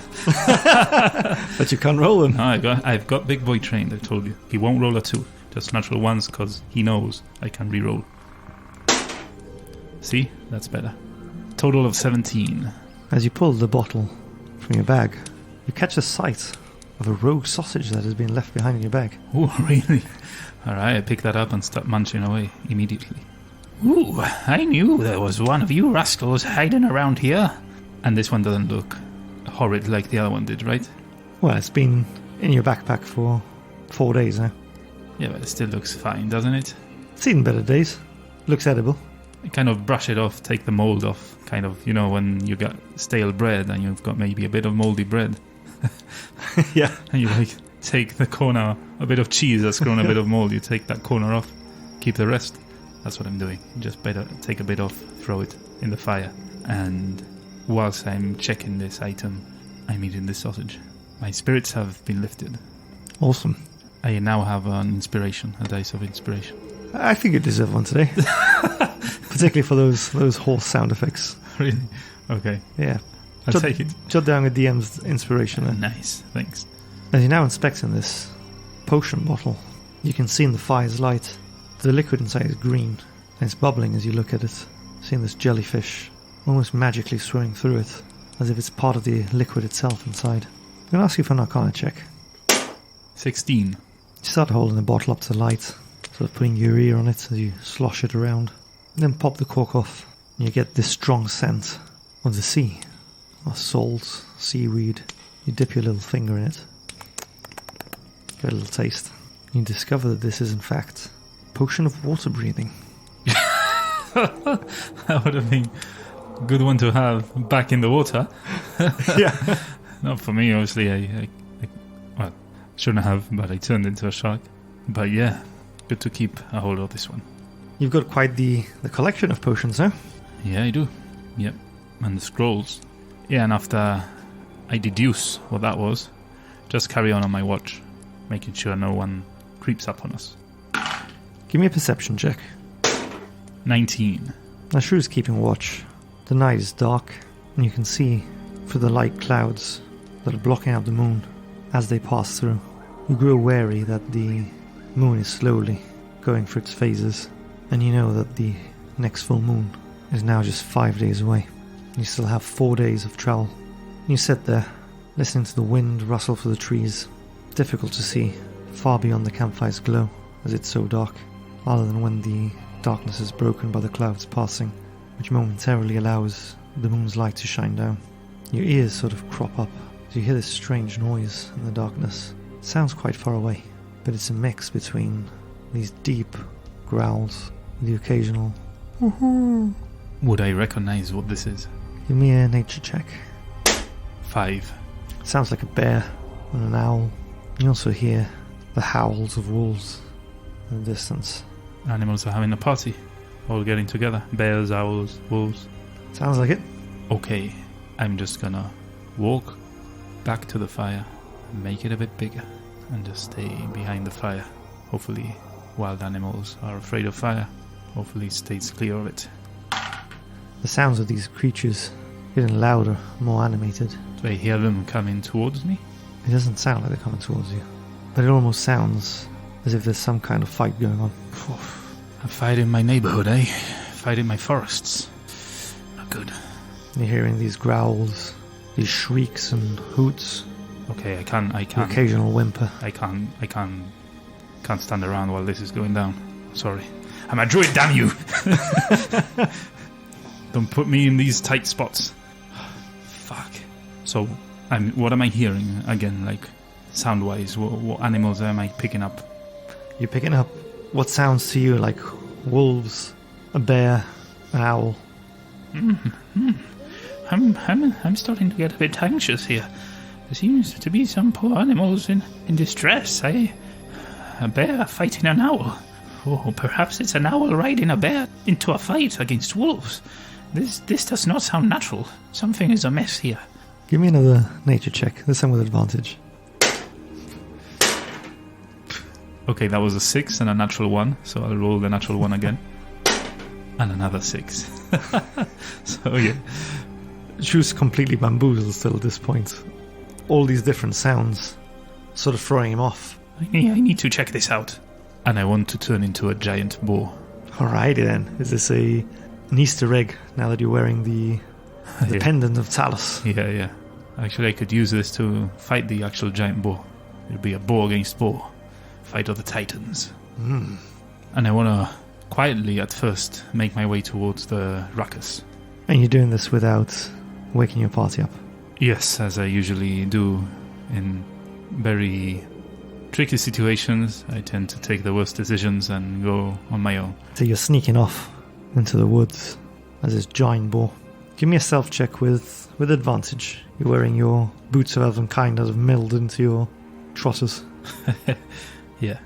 But you can't roll them. No, I've got Big Boy trained, I told you. He won't roll a 2, just natural 1s, because he knows I can re-roll. See? That's better. Total of 17. As you pull the bottle from your bag, you catch a sight of a rogue sausage that has been left behind in your bag. Oh, really? Alright, I pick that up and start munching away immediately. Ooh, I knew there was one of you rascals hiding around here. And this one doesn't look horrid like the other one did, right? Well, it's been in your backpack for 4 days now. Yeah, but it still looks fine, doesn't it? Seen better days. Looks edible. I kind of brush it off, take the mold off, kind of, when you got stale bread and you've got maybe a bit of moldy bread. Yeah. And you take the corner, a bit of cheese that's grown a bit of mold, you take that corner off, keep the rest. That's what I'm doing. Just better take a bit off, throw it in the fire. And whilst I'm checking this item, I'm eating this sausage. My spirits have been lifted. Awesome. I now have an inspiration, a dice of inspiration. I think you deserve one today. Particularly for those horse sound effects. Really? Okay. Yeah. I'll take it. Jot down a DM's inspiration there. Nice, thanks. As you're now inspecting this potion bottle, you can see in the fire's light the liquid inside is green, and it's bubbling as you look at it, seeing this jellyfish almost magically swimming through it, as if it's part of the liquid itself inside. I'm going to ask you for an Arcana check. 16. You start holding the bottle up to the light, sort of putting your ear on it as you slosh it around. Then pop the cork off, and you get this strong scent of the sea, of salt, seaweed. You dip your little finger in it, get a little taste. You discover that this is in fact a potion of water breathing. That would have been a good one to have back in the water. Yeah. Not for me, obviously. I shouldn't have, but I turned into a shark. But yeah, good to keep a hold of this one. You've got quite the collection of potions, huh? Yeah, I do. Yep. And the scrolls. Yeah, and after I deduce what that was, just carry on my watch, making sure no one creeps up on us. Give me a perception check. 19. Now Shrew's keeping watch. The night is dark, and you can see through the light clouds that are blocking out the moon as they pass through. You grow wary that the moon is slowly going through its phases, and you know that the next full moon is now just 5 days away. You still have 4 days of travel. You sit there, listening to the wind rustle through the trees. Difficult to see far beyond the campfire's glow, as it's so dark, other than when the darkness is broken by the clouds passing, which momentarily allows the moon's light to shine down. Your ears sort of crop up as you hear this strange noise in the darkness. It sounds quite far away, but it's a mix between these deep growls and the occasional woohoo. Would I recognize what this is? Give me a nature check. 5. Sounds like a bear and an owl. You also hear the howls of wolves in the distance. Animals are having a party. All getting together. Bears, owls, wolves. Sounds like it. Okay, I'm just gonna walk back to the fire, make it a bit bigger, and just stay behind the fire. Hopefully wild animals are afraid of fire. Hopefully it stays clear of it. The sounds of these creatures getting louder, more animated. Do I hear them coming towards me? It doesn't sound like they're coming towards you, but it almost sounds as if there's some kind of fight going on. A fight in my neighborhood, eh? Fight in my forests. Not good. You're hearing these growls, these shrieks and hoots. Okay, I can't. The occasional whimper. I can't stand around while this is going down. Sorry. I'm a druid, damn you! Don't put me in these tight spots. Fuck. So, what am I hearing again, like, sound-wise? What animals am I picking up? You're picking up what sounds to you like wolves, a bear, an owl, I'm starting to get a bit anxious here. There seems to be some poor animals in distress. A bear fighting an owl. Oh, perhaps it's an owl riding a bear into a fight against wolves. This does not sound natural. Something is amiss here. Give me another nature check, this time with advantage. Okay, that was a 6 and a natural 1, so I'll roll the natural 1 again. And another 6. So, yeah. Shrew's completely bamboozled still at this point. All these different sounds sort of throwing him off. I need to check this out. And I want to turn into a giant boar. Alrighty then. Is this an Easter egg now that you're wearing the Yeah. pendant of Talos? Yeah. Actually, I could use this to fight the actual giant boar. It'll be a boar against boar. Fight of the titans. And I want to quietly at first make my way towards the ruckus. And you're doing this without waking your party up? Yes, as I usually do in very tricky situations. I tend to take the worst decisions and go on my own. So you're sneaking off into the woods as this giant boar. Give me a stealth check with advantage. You're wearing your boots of elvenkind that have milled into your trotters. Yeah.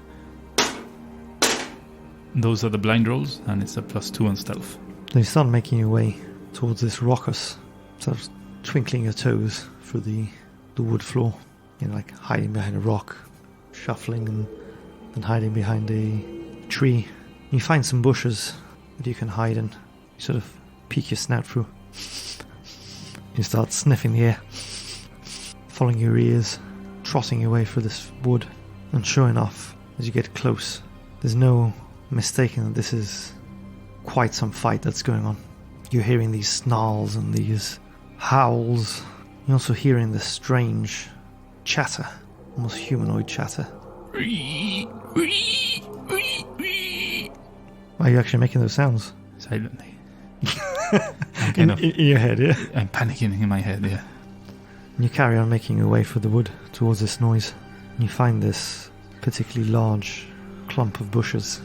Those are the blind rolls, and it's a +2 on stealth. Then you start making your way towards this ruckus, sort of twinkling your toes through the wood floor. You're like hiding behind a rock, shuffling, and then hiding behind a tree. You find some bushes that you can hide in. You sort of peek your snout through. You start sniffing the air, following your ears, trotting your way through this wood. And sure enough, as you get close, there's no mistaking that this is quite some fight that's going on. You're hearing these snarls and these howls. You're also hearing this strange chatter, almost humanoid chatter. Are you actually making those sounds? Silently. In your head, yeah? I'm panicking in my head, yeah. And you carry on making your way through the wood towards this noise. And you find this particularly large clump of bushes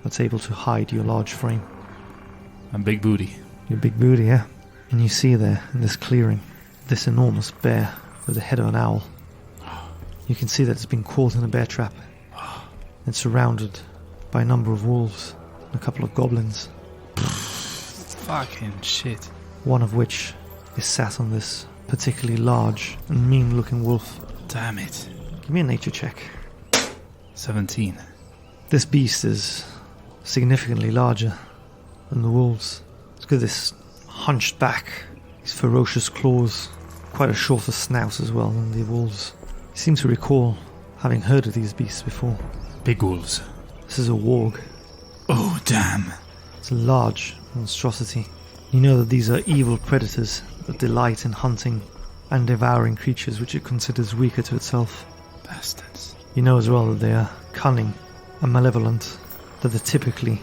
that's able to hide your large frame. A big booty. Your big booty, yeah. And you see there, in this clearing, this enormous bear with the head of an owl. You can see that it's been caught in a bear trap. It's surrounded by a number of wolves and a couple of goblins. Fucking shit. One of which is sat on this particularly large and mean-looking wolf. Damn it. Give me a nature check. 17. This beast is significantly larger than the wolves. It's got this hunched back, these ferocious claws, quite a shorter snout as well than the wolves. You seem to recall having heard of these beasts before. Big wolves. This is a warg. Oh, damn. It's a large monstrosity. You know that these are evil predators that delight in hunting and devouring creatures which it considers weaker to itself. Bastards. You know as well that they are cunning and malevolent, that they typically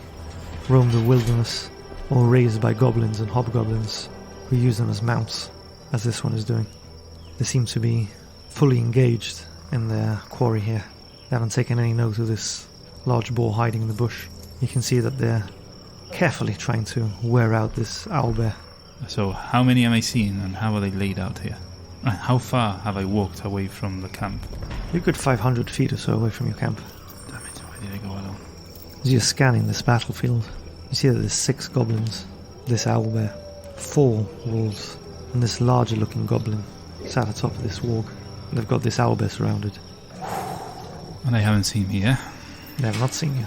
roam the wilderness or raised by goblins and hobgoblins who use them as mounts, as this one is doing. They seem to be fully engaged in their quarry here. They haven't taken any note of this large boar hiding in the bush. You can see that they're carefully trying to wear out this owlbear. So how many am I seeing and how are they laid out here? And how far have I walked away from the camp? You're a good 500 feet or so away from your camp. Damn it, why did I go alone? As you're scanning this battlefield, you see that there's 6 goblins, this owlbear, 4 wolves, and this larger looking goblin sat atop of this warg. They've got this owlbear surrounded. And they haven't seen me, yeah? They have not seen you.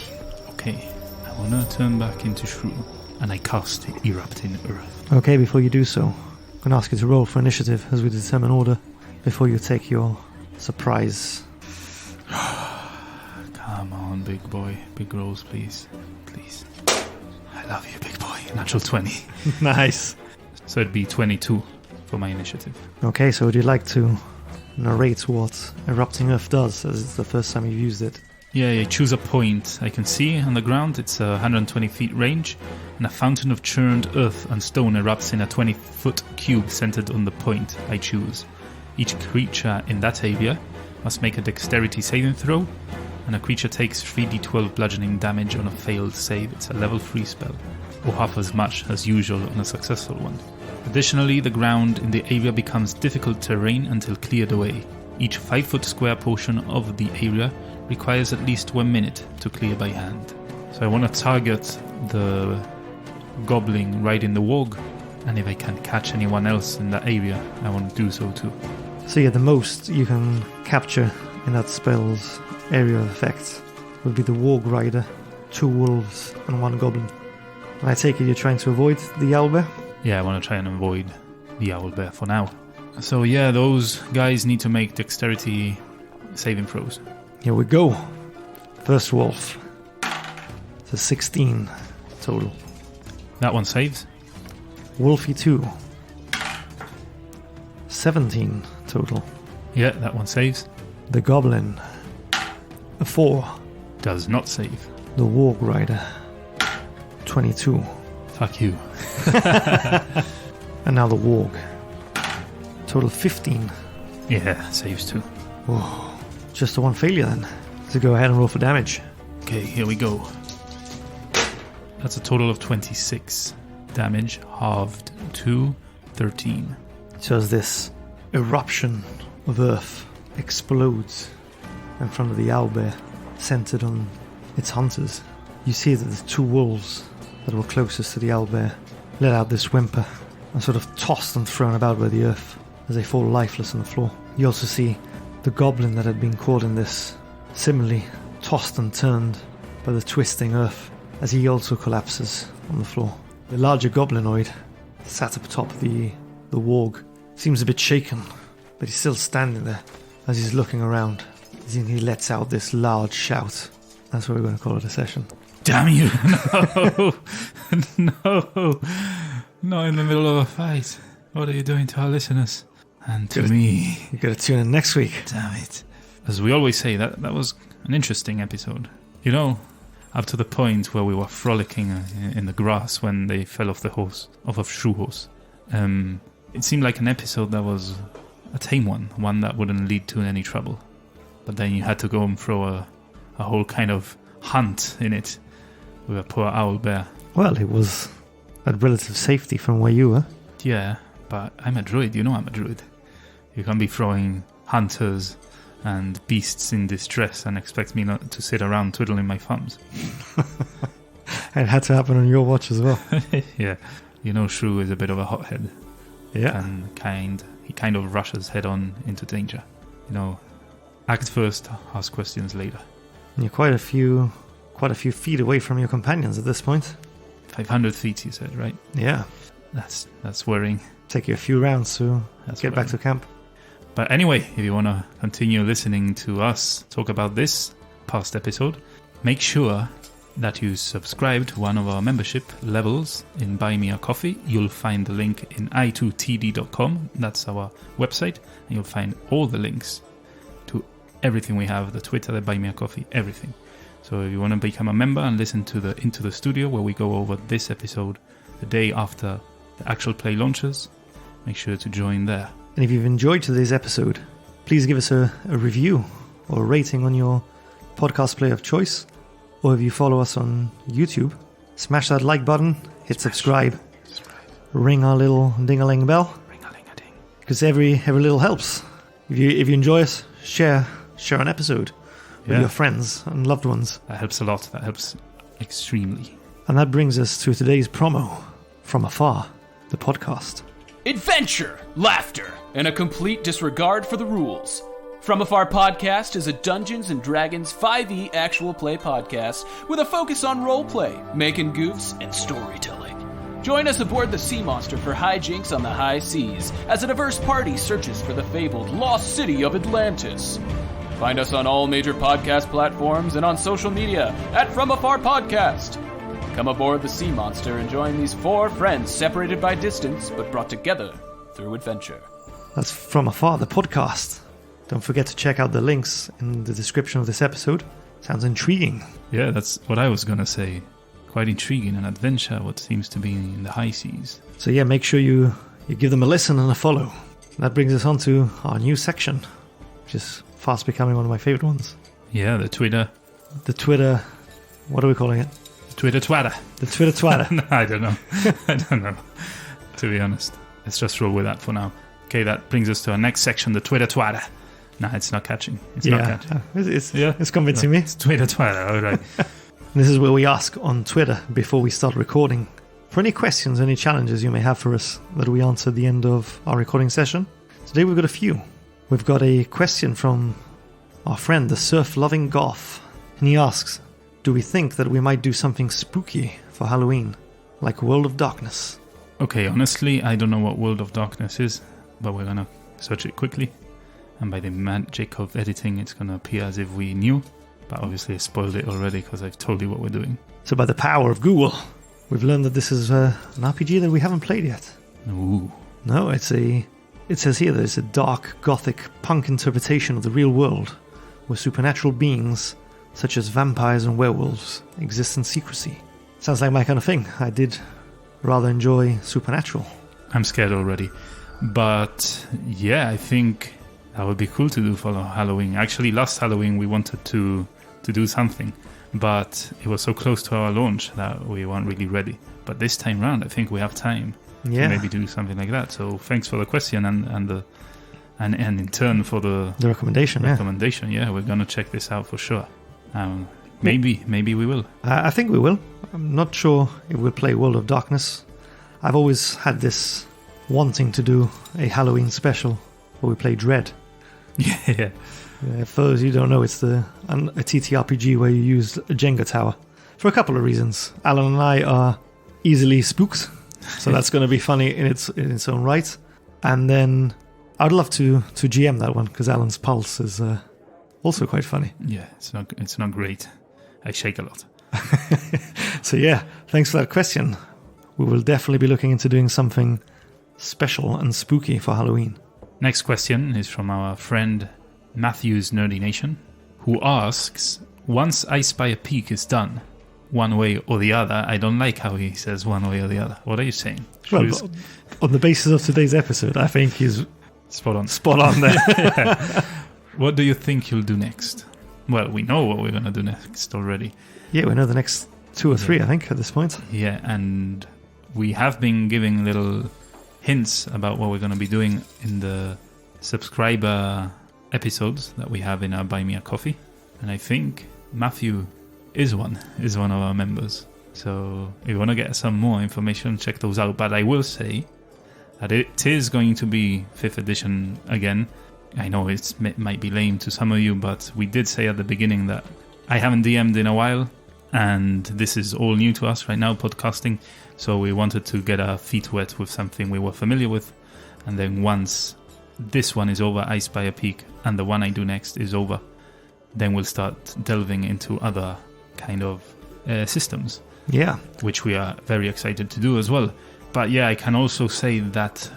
Okay, I want to turn back into Shrew, and I cast Erupting Earth. Okay, before you do so, I'm going to ask you to roll for initiative as we determine order before you take your surprise. Come on, big boy. Big rolls, please. Please. I love you, big boy. Natural 20. Nice. So it'd be 22 for my initiative. Okay, so would you like to narrate what Erupting Earth does, as it's the first time you've used it? Yeah, choose a point I can see on the ground. It's a 120 feet range, and a fountain of churned earth and stone erupts in a 20-foot cube centered on the point I choose. Each creature in that area must make a dexterity saving throw, and a creature takes 3d12 bludgeoning damage on a failed save. It's a level 3 spell. or half as much as usual on a successful one. Additionally, the ground in the area becomes difficult terrain until cleared away. Each 5-foot square portion of the area requires at least 1 minute to clear by hand. So I want to target the goblin right in the wog, and if I can catch anyone else in that area, I want to do so too. So yeah, the most you can capture in that spell's area of effect would be the Warg Rider, 2 wolves, and 1 goblin. And I take it you're trying to avoid the owlbear? Yeah, I want to try and avoid the owlbear for now. So yeah, those guys need to make dexterity saving throws. Here we go. First wolf. It's a 16 total. That one saves. Wolfie 2. 17 total. Yeah, that one saves. The goblin. A 4. Does not save. The Warg Rider. 22. Fuck you. And now the Warg. Total 15. Yeah, saves too. Oh, just the 1 failure then. So go ahead and roll for damage. Okay, here we go. That's a total of 26 damage, halved to 13. So as this eruption of earth explodes in front of the owlbear, centered on its hunters, you see that the 2 wolves that were closest to the owlbear let out this whimper and sort of tossed and thrown about by the earth as they fall lifeless on the floor. You also see the goblin that had been caught in this similarly tossed and turned by the twisting earth as he also collapses on the floor. The larger goblinoid sat up atop the warg seems a bit shaken, but he's still standing there as he's looking around. As he lets out this large shout. That's what we're going to call it a session. Damn you! No! No! Not in the middle of a fight. What are you doing to our listeners? And to me. You've got to tune in next week. Damn it. As we always say, that was an interesting episode. You know, up to the point where we were frolicking in the grass when they fell off of Shrew horse. It seemed like an episode that was a tame one that wouldn't lead to any trouble. But then you had to go and throw a whole kind of hunt in it with a poor owlbear. Well, it was at relative safety from where you were. Yeah, but I'm a druid. You know I'm a druid. You can't be throwing hunters and beasts in distress and expect me not to sit around twiddling my thumbs. It had to happen on your watch as well. Yeah. You know Shrew is a bit of a hothead. Yeah. And he kind of rushes head on into danger. You know, act first, ask questions later. And you're quite a few feet away from your companions at this point. 500 feet, you said, right? Yeah. That's worrying. Take you a few rounds to get back to camp. But anyway, if you want to continue listening to us talk about this past episode, make sure that you subscribe to one of our membership levels in Buy Me a Coffee. You'll find the link in i2td.com. That's our website. And you'll find all the links to everything we have, the Twitter, the Buy Me a Coffee, everything. So if you want to become a member and listen to the Into the Studio, where we go over this episode the day after the actual play launches, make sure to join there. And if you've enjoyed today's episode, please give us a review or a rating on your podcast player of choice. Or if you follow us on YouTube, smash that like button, hit subscribe, ring our little ding-a-ling bell. Ring-a-ling-a-ding. Because every little helps. If you enjoy us, share an episode with your friends and loved ones. That helps a lot. That helps extremely. And that brings us to today's promo from Afar the Podcast. Adventure, laughter, and a complete disregard for the rules. From Afar Podcast is a Dungeons & Dragons 5e actual play podcast with a focus on roleplay, making goofs, and storytelling. Join us aboard the Sea Monster for hijinks on the high seas as a diverse party searches for the fabled lost city of Atlantis. Find us on all major podcast platforms and on social media at From Afar Podcast. Come aboard the Sea Monster and join these 4 friends separated by distance but brought together through adventure. That's From Afar the Podcast. Don't forget to check out the links in the description of this episode. Sounds intriguing. Yeah, that's what I was going to say. Quite intriguing, an adventure, what seems to be in the high seas. So yeah, make sure you give them a listen and a follow. And that brings us on to our new section, which is fast becoming one of my favorite ones. Yeah, the Twitter. The Twitter, what are we calling it? Twitter Twatter. The Twitter Twatter. No, I don't know. I don't know, to be honest. Let's just roll with that for now. Okay, that brings us to our next section, the Twitter Twatter. No, it's not catching. It's not catching. It's convincing me. It's Twitter Twatter, all right. This is where we ask on Twitter before we start recording for any questions, any challenges you may have for us that we answer at the end of our recording session. Today we've got a few. We've got a question from our friend, the surf-loving Goth. And he asks, do we think that we might do something spooky for Halloween, like World of Darkness? Okay, honestly, I don't know what World of Darkness is, but we're going to search it quickly. And by the magic of editing, it's going to appear as if we knew. But obviously I spoiled it already because I've told you what we're doing. So by the power of Google, we've learned that this is an RPG that we haven't played yet. Ooh. No, it says here that it's a dark, gothic, punk interpretation of the real world, where supernatural beings, such as vampires and werewolves, exist in secrecy. Sounds like my kind of thing. I did rather enjoy Supernatural. I'm scared already. But yeah, I think that would be cool to do for Halloween. Actually, last Halloween we wanted to do something, but it was so close to our launch that we weren't really ready. But this time round, I think we have time to maybe do something like that. So thanks for the question and in turn for the recommendation. Yeah, we're gonna check this out for sure. Maybe we will. I think we will. I'm not sure if we'll play World of Darkness. I've always had this wanting to do a Halloween special where we play Dread. Yeah. For those who don't know, it's a ttrpg where you use a Jenga tower for a couple of reasons. Alan and I are easily spooked, so that's going to be funny in its own right. And then I'd love to GM that one because Alan's pulse is also quite funny. Yeah, it's not great. I shake a lot. So yeah, thanks for that question. We will definitely be looking into doing something special and spooky for Halloween. Next question is from our friend Matthew's Nerdy Nation, who asks, once Icespire Peak is done, one way or the other, I don't like how he says one way or the other. What are you saying? Well, on the basis of today's episode, I think he's spot on there. Yeah. What do you think you'll do next? Well, we know what we're going to do next already. Yeah, we know the next 2 or 3, I think, at this point. Yeah, and we have been giving little hints about what we're going to be doing in the subscriber episodes that we have in our Buy Me a Coffee. And I think Matthew is one of our members. So if you want to get some more information, check those out. But I will say that it is going to be 5th edition again. I know it might be lame to some of you, but we did say at the beginning that I haven't DM'd in a while, and this is all new to us right now, podcasting. So we wanted to get our feet wet with something we were familiar with. And then once this one is over, Icespire Peak, and the one I do next is over, then we'll start delving into other kind of systems. Yeah. Which we are very excited to do as well. But yeah, I can also say that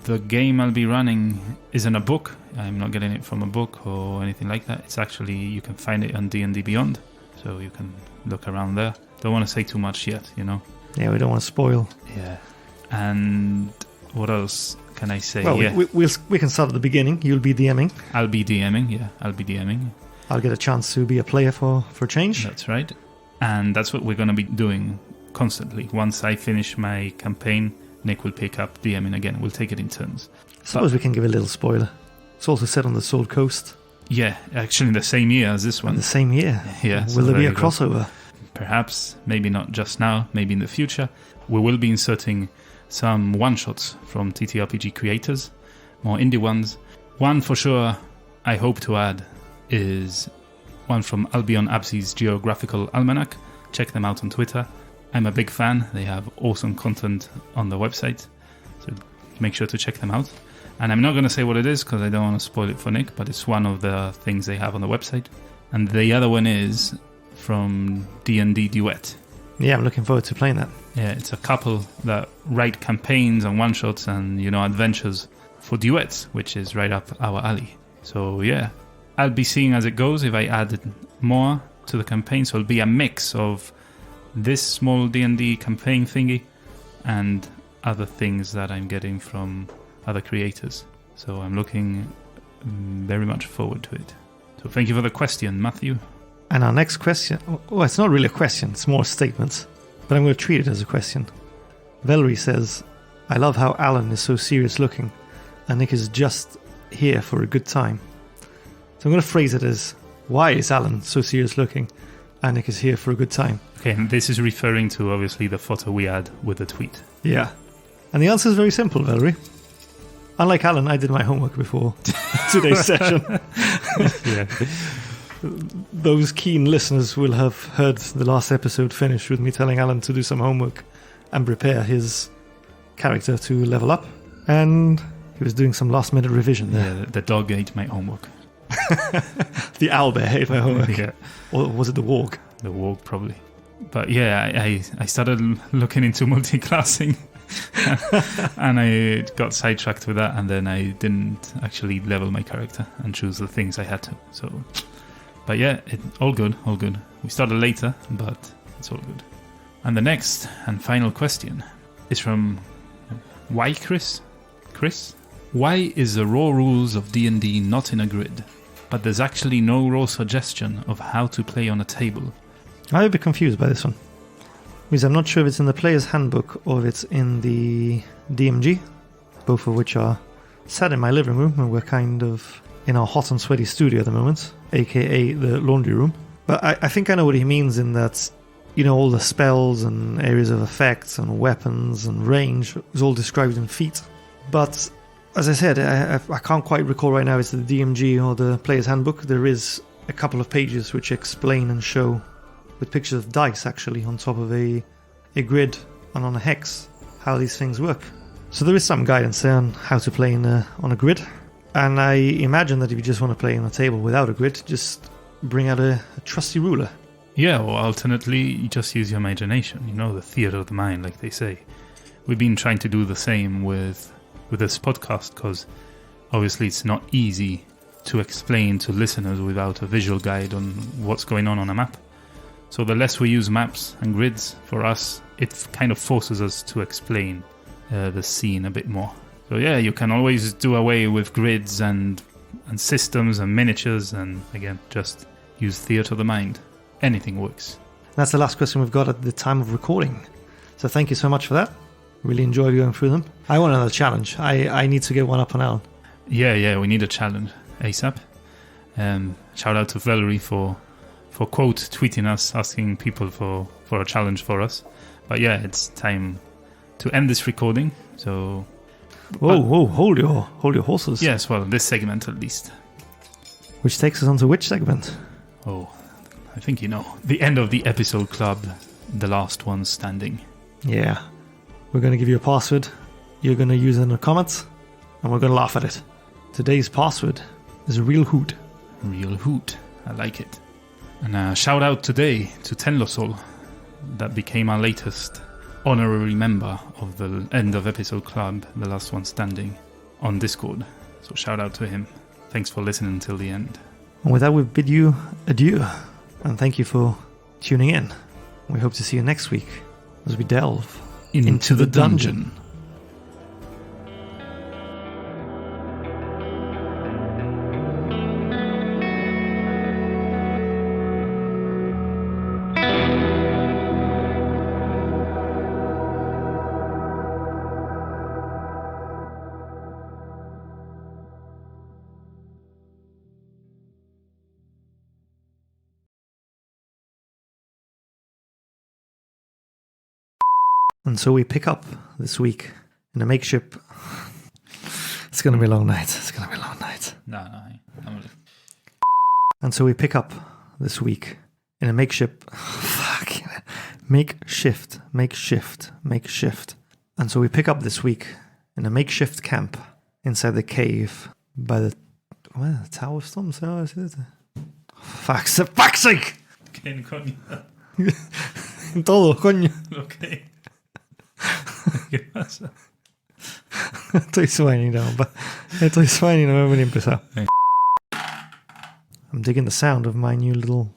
the game I'll be running isn't a book. I'm not getting it from a book or anything like that. It's actually, you can find it on D&D Beyond. So you can look around there. Don't want to say too much yet, you know. Yeah, we don't want to spoil. Yeah. And what else can I say? Well, yeah. we can start at the beginning. You'll be DMing. I'll be DMing, yeah. I'll be DMing. I'll get a chance to be a player for a change. That's right. And that's what we're going to be doing constantly. Once I finish my campaign, Nick will pick up DMing again. We'll take it in turns. I suppose we can give a little spoiler. It's also set on the Sword Coast. Yeah, actually in the same year as this one. The same year? Yeah. Will there be a crossover? Perhaps, maybe not just now, maybe in the future. We will be inserting some one-shots from ttrpg creators, more indie ones. One for sure I hope to add is one from Albion Absi's Geographical Almanac. Check them out on Twitter. I'm a big fan. They have awesome content on the website, so make sure to check them out. And I'm not going to say what it is because I don't want to spoil it for Nick, but it's one of the things they have on the website. And the other one is from D&D Duet. Yeah, I'm looking forward to playing that. Yeah, it's a couple that write campaigns and one-shots and, adventures for duets, which is right up our alley. So, yeah, I'll be seeing as it goes if I add more to the campaign. So it'll be a mix of this small D&D campaign thingy and other things that I'm getting from other creators. So I'm looking very much forward to it. So thank you for the question, Matthew. And our next question, well, it's not really a question, it's more a statement, but I'm going to treat it as a question. Valerie says, I love how Alan is so serious looking, and Nick is just here for a good time. So I'm going to phrase it as, why is Alan so serious looking, and Nick is here for a good time? Okay, and this is referring to, obviously, the photo we had with the tweet. Yeah. And the answer is very simple, Valerie. Unlike Alan, I did my homework before today's session. Yeah. Those keen listeners will have heard the last episode finish with me telling Alan to do some homework and prepare his character to level up. And he was doing some last minute revision there. Yeah, the dog ate my homework. The owlbear ate my homework. Yeah. Or was it the warg? The warg, probably. But yeah, I started looking into multi-classing. And I got sidetracked with that, and then I didn't actually level my character and choose the things I had to. So, but yeah, all good. We started later, but it's all good. And the next and final question is from Why Chris? Why is the raw rules of D&D not in a grid, but there's actually no raw suggestion of how to play on a table? I'm a bit confused by this one. Because I'm not sure if it's in the player's handbook or if it's in the DMG, both of which are sat in my living room, and we're kind of in our hot and sweaty studio at the moment, aka the laundry room. But I think I know what he means in that, you know, all the spells and areas of effects and weapons and range is all described in feet. But as I said, I can't quite recall right now if it's the DMG or the player's handbook. There is a couple of pages which explain and show, with pictures of dice actually on top of a grid and on a hex, how these things work. So there is some guidance there on how to play on a grid. And I imagine that if you just want to play on a table without a grid, just bring out a trusty ruler. Yeah, or alternately, you just use your imagination, you know, the theatre of the mind, like they say. We've been trying to do the same with this podcast, because obviously it's not easy to explain to listeners without a visual guide on what's going on a map. So the less we use maps and grids, for us, it kind of forces us to explain the scene a bit more. So yeah, you can always do away with grids and systems and miniatures, and again, just use theatre of the mind. Anything works. That's the last question we've got at the time of recording. So thank you so much for that. Really enjoyed going through them. I want another challenge. I need to get one up on Alan. Yeah, we need a challenge ASAP. Shout out to Valerie for quote tweeting us, asking people for a challenge for us. But yeah, it's time to end this recording. So whoa, hold your horses. Yes, well, this segment at least. Which takes us on to which segment? Oh, I think you know. The end of the episode club, the last one standing. Yeah. We're going to give you a password. You're going to use it in the comments, and we're going to laugh at it. Today's password is a real hoot. Real hoot. I like it. And a shout out today to Tenlosol, that became our latest honorary member of the end of episode club, the last one standing, on Discord. So shout out to him. Thanks for listening until the end. And with that, we bid you adieu, and thank you for tuning in. We hope to see you next week as we delve into the dungeon. And so we pick up this week in a makeshift... It's going to be a long night. No. And so we pick up this week in a makeshift... Makeshift. And so we pick up this week in a makeshift camp inside the cave by the... Well, the Tower of Storms. Oh, is it? Fuck's sake! ¿Quién coño? Todo, coño. Ok. ¿Qué pasa? Estoy sueño, no me voy a empezar. I'm digging the sound of my new little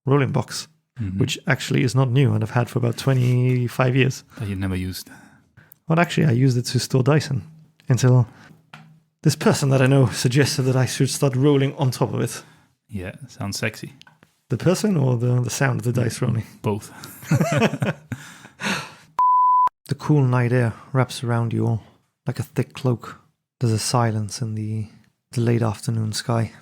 rolling box, which actually is not new and I've had for about 25 years. That you never used. Well, actually, I used it to store dice in until this person that I know suggested that I should start rolling on top of it. Yeah, sounds sexy. The person or the sound of the dice rolling? Both. The cool night air wraps around you all like a thick cloak. There's a silence in the late afternoon sky.